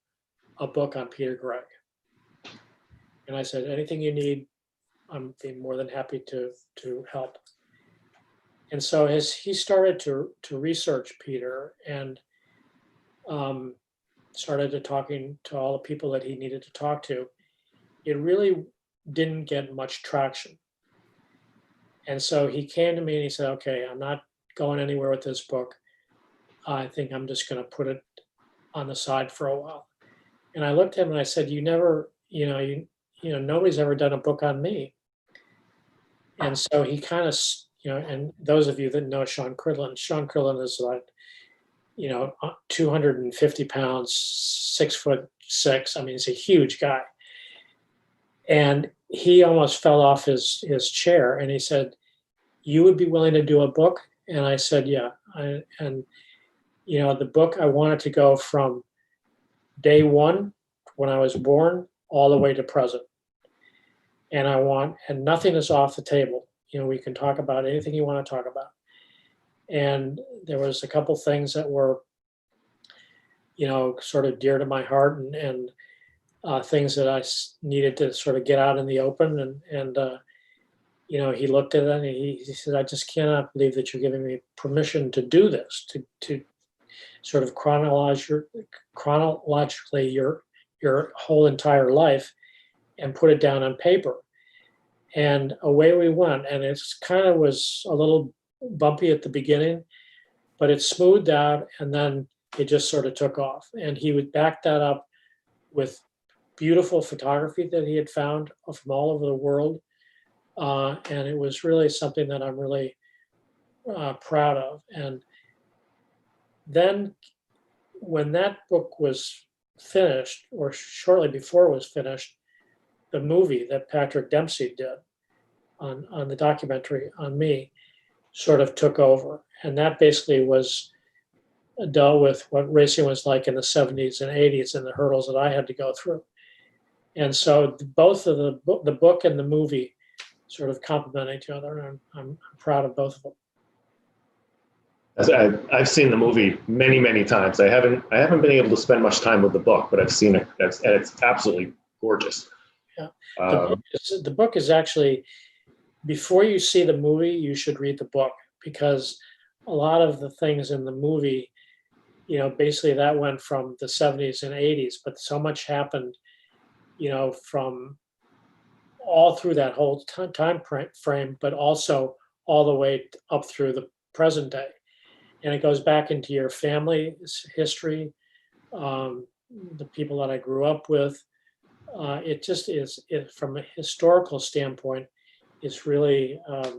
a book on Peter Gregg. And I said, anything you need, I'm being more than happy to help. And so as he started to research Peter and started to talking to all the people that he needed to talk to, it really didn't get much traction. And so he came to me and he said, okay, I'm not going anywhere with this book. I think I'm just going to put it on the side for a while. And I looked at him and I said, you never, nobody's ever done a book on me. And so he kind of, and those of you that know Sean Cridlin is like, 250 pounds, 6'6". I mean, he's a huge guy. And he almost fell off his chair and he said, you would be willing to do a book? And I said, yeah. The book, I wanted to go from day one, when I was born, all the way to present. And nothing is off the table. We can talk about anything you want to talk about. And there was a couple things that were, sort of dear to my heart and things that I needed to sort of get out in the open. And he looked at it and he said, I just cannot believe that you're giving me permission to do this, to sort of chronologically your whole entire life and put it down on paper. And away we went. And it's kind of was a little bumpy at the beginning, but it smoothed out and then it just sort of took off. And he would back that up with beautiful photography that he had found from all over the world. And it was really something that I'm really proud of. And then when that book was finished, or shortly before it was finished, the movie that Patrick Dempsey did on the documentary on me sort of took over. And that basically was dealt with what racing was like in the 70s and 80s and the hurdles that I had to go through. And so both of the book and the movie sort of complement each other. And I'm proud of both of them. I've seen the movie many, many times. I haven't been able to spend much time with the book, but I've seen it. And it's absolutely gorgeous. Yeah, the book is actually, before you see the movie, you should read the book, because a lot of the things in the movie, basically that went from the 70s and 80s, but so much happened, from all through that whole time frame, but also all the way up through the present day. And it goes back into your family's history, the people that I grew up with. It just is, from a historical standpoint, it's really a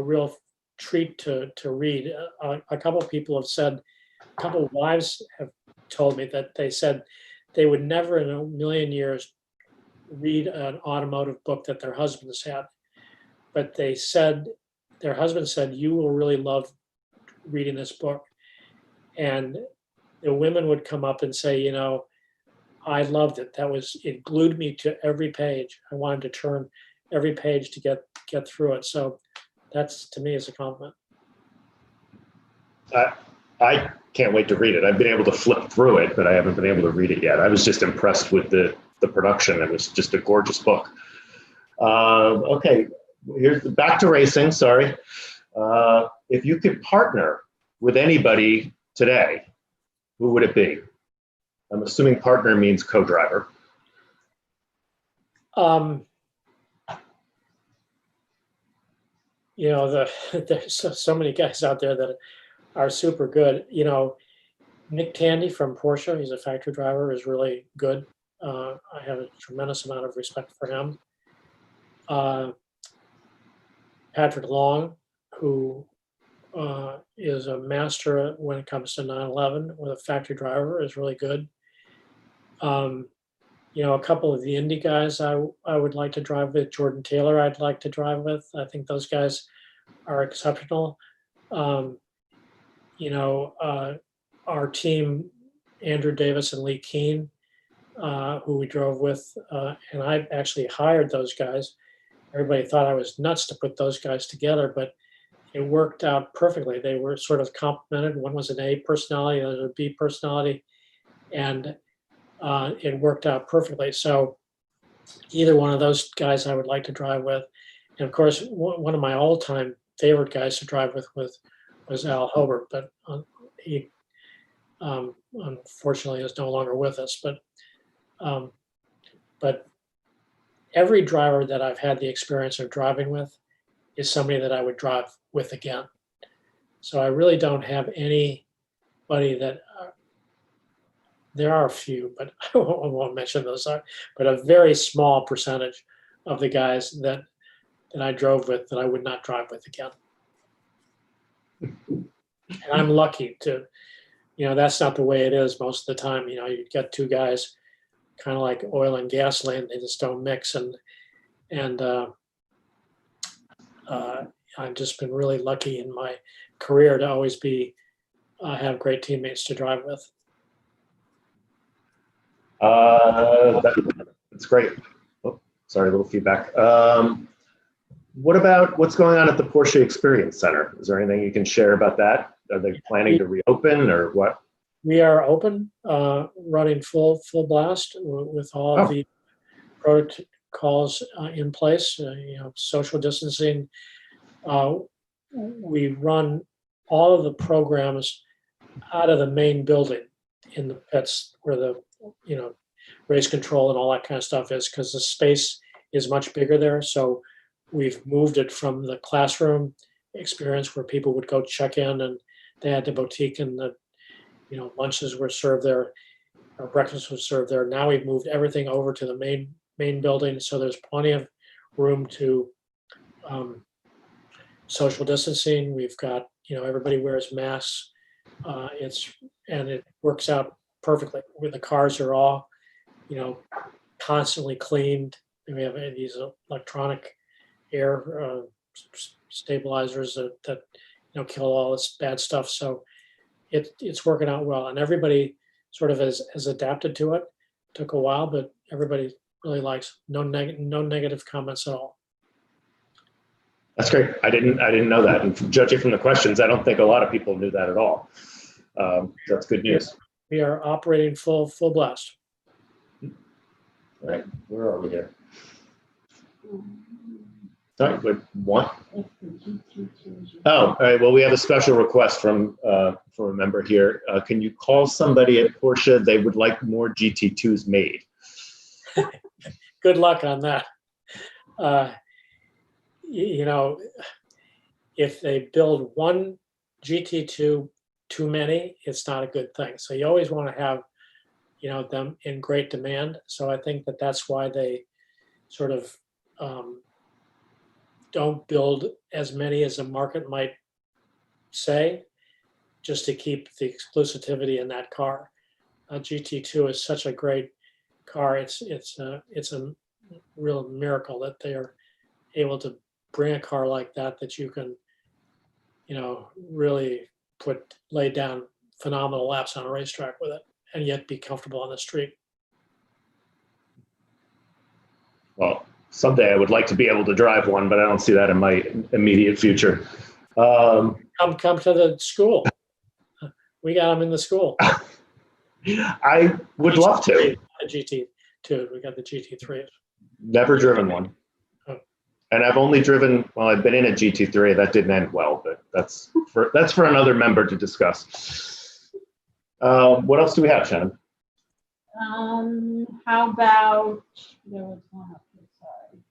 real treat to read. A couple of people have said, a couple of wives have told me that they said they would never in a million years read an automotive book that their husbands had. But they said, their husband said, you will really love reading this book. And the women would come up and say, I loved it. It glued me to every page. I wanted to turn every page to get through it. So that's, to me, is a compliment. I can't wait to read it. I've been able to flip through it, but I haven't been able to read it yet. I was just impressed with the production. It was just a gorgeous book. Okay, back to racing. Sorry. If you could partner with anybody today, who would it be? I'm assuming partner means co-driver. There's so many guys out there that are super good. Nick Tandy from Porsche, he's a factory driver, is really good. I have a tremendous amount of respect for him. Patrick Long, who is a master when it comes to 911 with a factory driver, is really good. A couple of the Indy guys I would like to drive with. Jordan Taylor I'd like to drive with. I think those guys are exceptional. Our team, Andrew Davis and Lee Keene, who we drove with, and I actually hired those guys. Everybody thought I was nuts to put those guys together, but it worked out perfectly. They were sort of complemented. One was an A personality, the other was a B personality, and it worked out perfectly. So either one of those guys I would like to drive with. And of course, one of my all-time favorite guys to drive with was Al Hobart, but he unfortunately is no longer with us. But every driver that I've had the experience of driving with is somebody that I would drive with again. So I really don't have anybody that, there are a few, but I won't mention those, but a very small percentage of the guys that I drove with that I would not drive with again. And I'm lucky to, that's not the way it is most of the time. You get two guys kind of like oil and gasoline, they just don't mix. And I've just been really lucky in my career to always have great teammates to drive with. That's great. Oh, sorry, a little feedback. What about what's going on at the Porsche Experience Center? Is there anything you can share about that? Are they planning to reopen or what? We are open, running full blast with all of the protocols in place. Social distancing. We run all of the programs out of the main building in the pits where the race control and all that kind of stuff is, because the space is much bigger there. So we've moved it from the classroom experience where people would go check in and they had the boutique and the lunches were served there, or breakfast was served there. Now we've moved everything over to the main building, so there's plenty of room to social distancing. We've got everybody wears masks. It works out perfectly. Where the cars are all constantly cleaned. And we have these electronic air stabilizers that kill all this bad stuff. So it's working out well, and everybody sort of has adapted to it. Took a while, but everybody really likes. No negative comments at all. That's great. I didn't know that, and judging from the questions, I don't think a lot of people knew that at all. That's good news. We are operating full blast. All right, where are we here? All right, good. One. Oh, all right. Well, we have a special request from a member here. Can you call somebody at Porsche? They would like more GT2s made. Good luck on that. If they build one GT2 too many, it's not a good thing. So you always want to have, them in great demand. So I think that's why they sort of don't build as many as the market might say, just to keep the exclusivity in that car. GT2 is such a great car. It's a real miracle that they are able to bring a car like that you can, really lay down phenomenal laps on a racetrack with it, and yet be comfortable on the street. Well, someday I would like to be able to drive one, but I don't see that in my immediate future. Come to the school. We got them in the school. I would love to. The GT2. We got the GT3. Never driven one. Oh. And I've only driven, well, I've been in a GT3. That didn't end well, but that's for another member to discuss. What else do we have, Shannon? How about, there was one up here, sorry.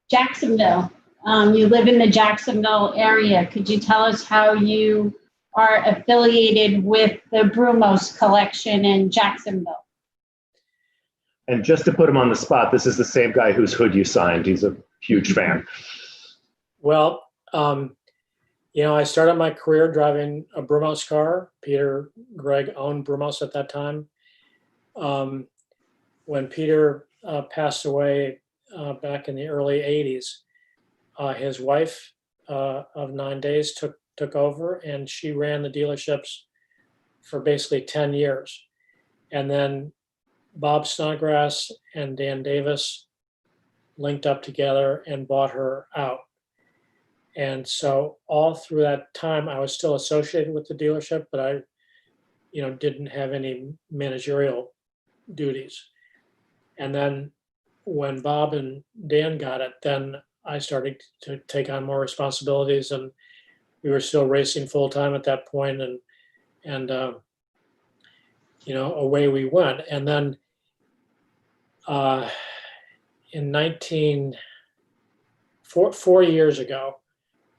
Jacksonville. You live in the Jacksonville area. Could you tell us how you are affiliated with the Brumos collection in Jacksonville? And just to put him on the spot, this is the same guy whose hood you signed. He's a huge fan. Well, I started my career driving a Brumos car. Peter Gregg owned Brumos at that time. When Peter passed away back in the early 80s, his wife of 9 days took over, and she ran the dealerships for basically 10 years. And then Bob Snodgrass and Dan Davis linked up together and bought her out. And so all through that time, I was still associated with the dealership, but I, didn't have any managerial duties. And then when Bob and Dan got it, then I started to take on more responsibilities, and we were still racing full time at that point, and away we went. And then in 4 years ago,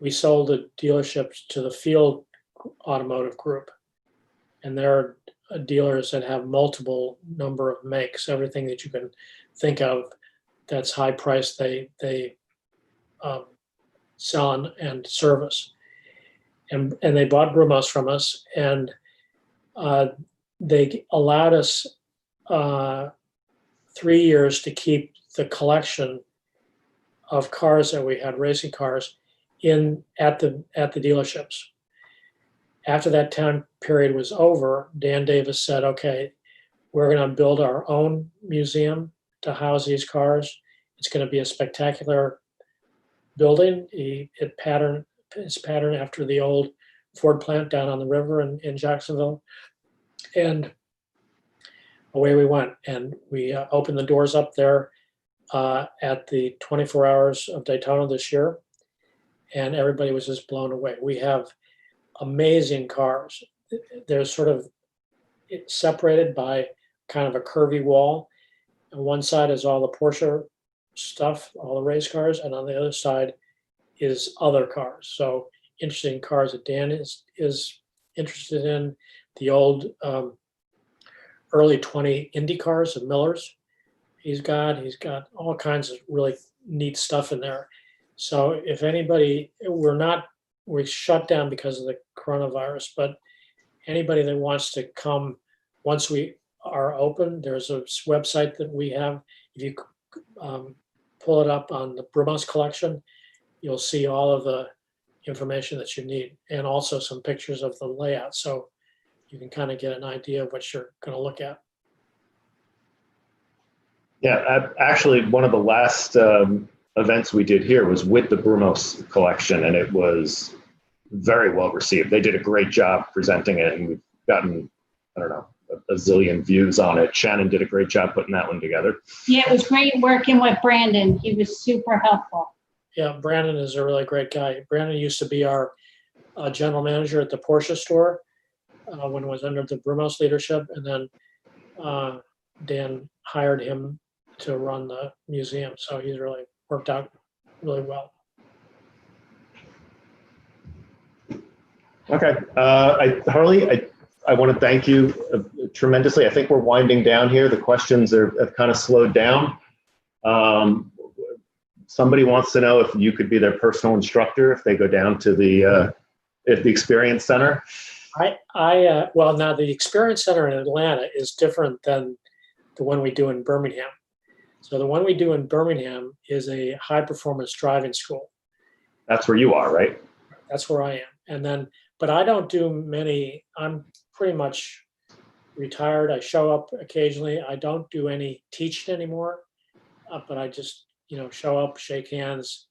we sold the dealerships to the Field Automotive Group, and they're dealers that have multiple number of makes, everything that you can think of that's high priced. They sell and service, and they bought Brumos from us, and they allowed us 3 years to keep the collection of cars that we had, racing cars, at the dealerships. After that time period was over, Dan Davis said, "Okay, we're going to build our own museum to house these cars. It's going to be a spectacular building. It's patterned after the old Ford plant down on the river in Jacksonville." And away we went, and we opened the doors up there at the 24 Hours of Daytona this year, and everybody was just blown away. We have amazing cars. They're sort of separated by kind of a curvy wall. On one side is all the Porsche stuff, all the race cars, and on the other side is other cars. So interesting cars that Dan is interested in. The old early 20 Indy cars of Miller's. He's got all kinds of really neat stuff in there. So if anybody, we're shut down because of the coronavirus, but anybody that wants to come once we are open, there's a website that we have. If you pull it up on the Brumos collection, you'll see all of the information that you need, and also some pictures of the layout, so you can kind of get an idea of what you're going to look at. Yeah, actually, one of the last events we did here was with the Brumos collection, and it was very well received. They did a great job presenting it, and we've gotten, I don't know, a zillion views on it. Shannon did a great job putting that one together. Yeah, it was great working with Brandon. He was super helpful. Yeah, Brandon is a really great guy. Brandon used to be our general manager at the Porsche store when it was under the Brumos leadership, and then Dan hired him to run the museum. So he's really worked out really well. Okay, Harley, I want to thank you tremendously. I think we're winding down here. The questions have kind of slowed down. Somebody wants to know if you could be their personal instructor if they go down to the Experience Center. Well, now the Experience Center in Atlanta is different than the one we do in Birmingham. So the one we do in Birmingham is a high performance driving school. That's where you are, right? That's where I am. And then, but I don't do many, I'm pretty much retired. I show up occasionally. I don't do any teaching anymore, but I just, show up, shake hands,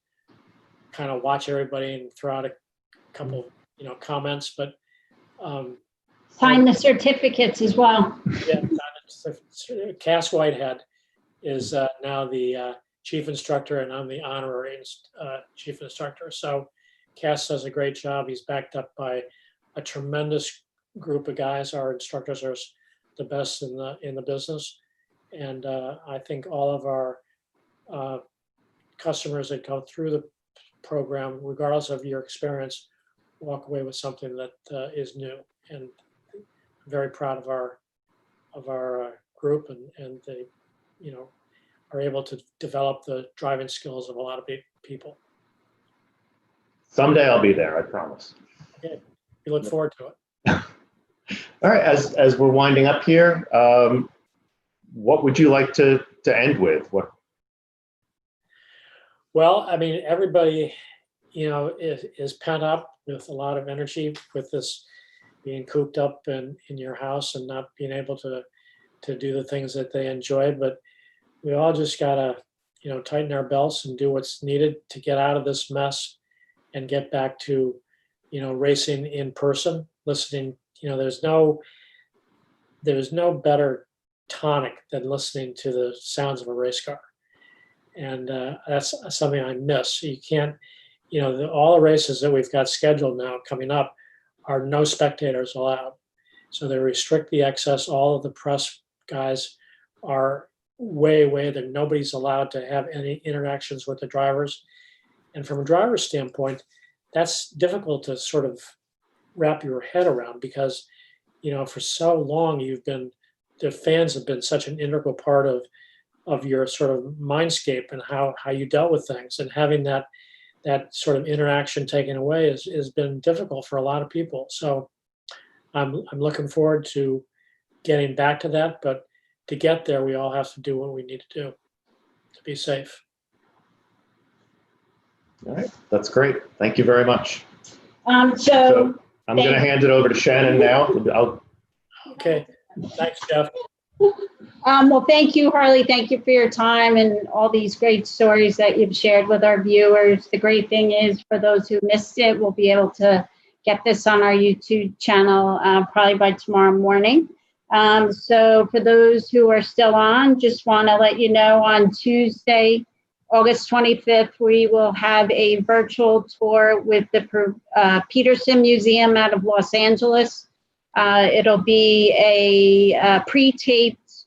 kind of watch everybody and throw out a couple, comments, but Sign the certificates as well. yeah, Cass Whitehead is now the chief instructor, and I'm the honorary chief instructor. So Cass does a great job. He's backed up by a tremendous group of guys. Our instructors are the best in the business, and I think all of our customers that go through the program, regardless of your experience, walk away with something that is new. And I'm very proud of our group, and they, are able to develop the driving skills of a lot of people. Someday I'll be there, I promise. Okay. We look forward to it. All right, as we're winding up here, what would you like to end with? Well, I mean, everybody, is pent up with a lot of energy with this being cooped up in your house and not being able to do the things that they enjoy. But we all just gotta, tighten our belts and do what's needed to get out of this mess and get back to, racing in person, listening. There's no better tonic than listening to the sounds of a race car. And that's something I miss. You can't, all the races that we've got scheduled now coming up are no spectators allowed. So they restrict the access. All of the press guys are way that nobody's allowed to have any interactions with the drivers. And from a driver's standpoint, that's difficult to sort of wrap your head around because, for so long the fans have been such an integral part of your sort of mindscape and how you dealt with things, and having that sort of interaction taken away has been difficult for a lot of people. So I'm looking forward to getting back to that, but to get there, we all have to do what we need to do to be safe. All right, that's great. Thank you very much. So I'm going to hand it over to Shannon now. Okay, thanks, Jeff. Well, thank you, Harley. Thank you for your time and all these great stories that you've shared with our viewers. The great thing is, for those who missed it, we'll be able to get this on our YouTube channel probably by tomorrow morning. So for those who are still on, just want to let you know on Tuesday, August 25th, we will have a virtual tour with the Peterson Museum out of Los Angeles. It'll be a pre-taped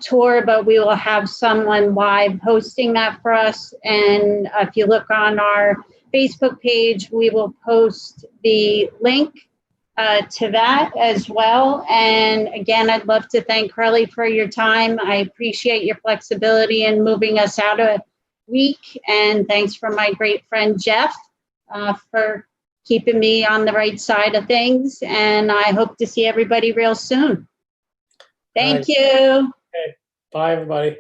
tour, but we will have someone live hosting that for us. And if you look on our Facebook page, we will post the link to that as well. And again, I'd love to thank Hurley for your time. I appreciate your flexibility in moving us out a week. And thanks for my great friend, Jeff, for keeping me on the right side of things. And I hope to see everybody real soon. Thank you. Okay. Bye, everybody.